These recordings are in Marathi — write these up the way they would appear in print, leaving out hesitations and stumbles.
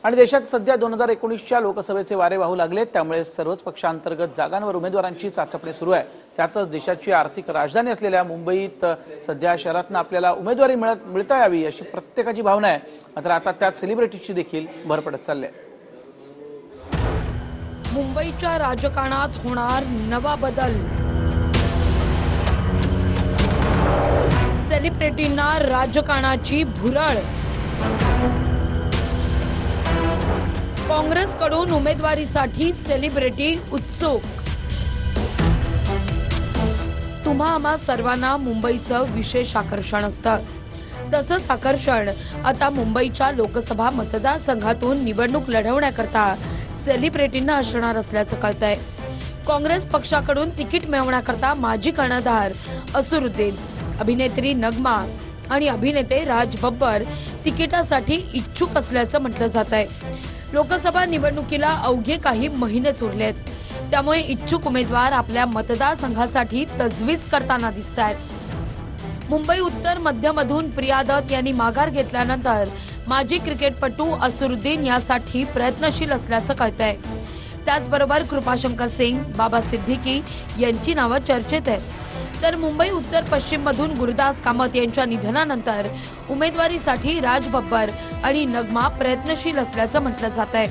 आणि देशात सध्या 2019च्या लोकसभेचे वारे वाहू लागले, त्यामुळे सर्वच पक्षांतर्गत जागांवर उमेदवारांची चाचपणी सुरू आहे। त्यातच देशाची आर्थिक राजधानी असलेल्या मुंबईत सध्या शहरातून आपल्याला उमेदवारी मिळता यावी अशी प्रत्येकाची भावना आहे। मात्र आता त्यात सेलिब्रिटीची देखील भर पडत चालली आहे। मुंबईच्या राजकारणात होणार नवा बदल। सेलिब्रिटींना राजकारणाची भुरळ। काँग्रेसकडून उमेदवारीसाठी सेलिब्रिटी उत्सुक। तुम्हा आम्हा सर्वांना मुंबईचं विशेष आकर्षण असतं। तसंच आकर्षण आता मुंबईच्या लोकसभा मतदारसंघातून निवडणूक लढवण्याकरता सेलिब्रिटींना असणार असल्याचं कळतंय। काँग्रेस पक्षाकडून तिकीट मिळवण्याकरता माजी कर्णधार असुरुद्दीन, अभिनेत्री नगमा आणि अभिनेते राज बब्बर तिकिटासाठी इच्छुक असल्याचं म्हटलं जात आहे। लोकसभा निवडणुकीला अवघे काही महिनेच उरलेत, त्यामुळे इच्छुक उमेदवार आपल्या मतदारसंघासाठी तजवीज करताना दिसतायत। मुंबई उत्तर मध्यमधून प्रिया दत्त यांनी माघार घेतल्यानंतर माजी क्रिकेटपटू असुरुद्दीन यासाठी प्रयत्नशील असल्याचं कळतंय। त्याचबरोबर कृपाशंकर सिंग, बाबा सिद्दीकी यांची नावं चर्चेत आहेत। तर मुंबई उत्तर पश्चिम मधून गुरुदास कामत यांच्या निधनानंतर उमेदवारीसाठी राज बब्बर आणि नगमा प्रयत्नशील असल्याचं म्हटलं जात आहे।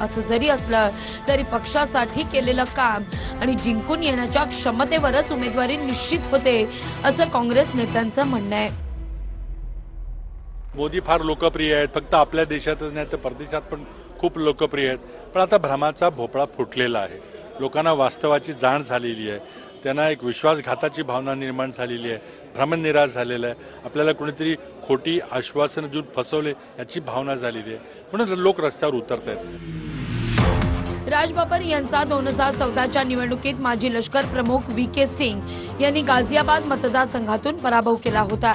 असं जरी असलं तरी पक्षासाठी केलेलं काम आणि जिंकून येण्याच्या क्षमतेवरच उमेदवारी निश्चित होते असं काँग्रेस नेत्यांचं म्हणणं आहे। मोदी फार लोकप्रिय आहेत, फक्त आपल्या देशातच नाही तर परदेशात पण खूप लोकप्रिय आहेत। पण आता भ्रमाचा भोपळा फुटलेला आहे। लोकांना वास्तवाची जाण झालेली आहे। त्यांना एक विश्वासघाताची भावना निर्माण झालेली आहे। भ्रमनिराश झालेला आहे। आपल्याला कोणीतरी खोटी आश्वासन देऊन फसवले याची भावना झालेली आहे, म्हणून लोक रस्त्यावर उतरत आहेत। राज बब्बर यांचा 2014च्या निवडणुकीत माजी लष्कर प्रमुख VK सिंग यांनी गाझियाबाद मतदारसंघातून पराभव केला होता।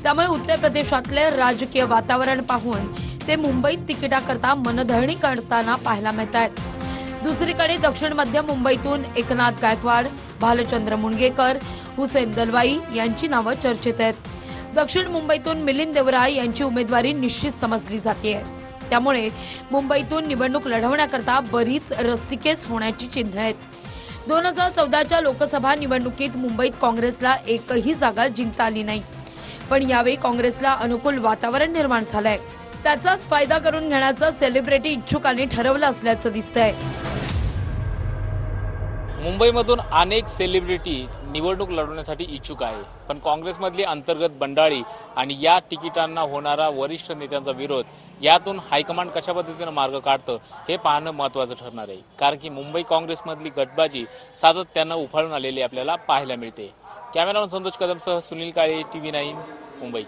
त्यामुळे उत्तर प्रदेशातले राजकीय वातावरण पाहून ते मुंबईत तिकिटाकरता मनधरणी करताना पाहायला मिळतात। दुसरीकडे दक्षिण मध्य मुंबईतून एकनाथ गायकवाड, भालचंद्र मुणगेकर, हुसेन दलवाई यांची नावं चर्चेत आहेत। दक्षिण मुंबईतून मिलिंद देवराय यांची उमेदवारी निश्चित समजली जाते। त्यामुळे मुंबईतून निवडणूक लढवण्याकरता बरीच रस्सीखेच होण्याची चिन्ह आहेत। 2014च्या लोकसभा निवडणुकीत मुंबईत काँग्रेसला एकही जागा जिंकता आली नाही, पण यावेळी काँग्रेसला अनुकूल वातावरण निर्माण झालंय। त्याचाच फायदा करून घेण्याचं सेलिब्रिटी इच्छुकांनी ठरवलं असल्याचं दिसतंय। मुंबईमधून अनेक सेलिब्रिटी निवडणूक लढवण्यासाठी इच्छुक आहे, पण काँग्रेसमधली अंतर्गत बंडाळी आणि या तिकिटांना होणारा वरिष्ठ नेत्यांचा विरोध यातून हायकमांड कशा पद्धतीने मार्ग काढतं हे पाहणं महत्त्वाचं ठरणार आहे। कारण की मुंबई काँग्रेसमधली गटबाजी सातत्यानं उफाळून आलेली आपल्याला पाहायला मिळते। Cameraman Santosh कदमसह Sunil Kale, TV9 Mumbai.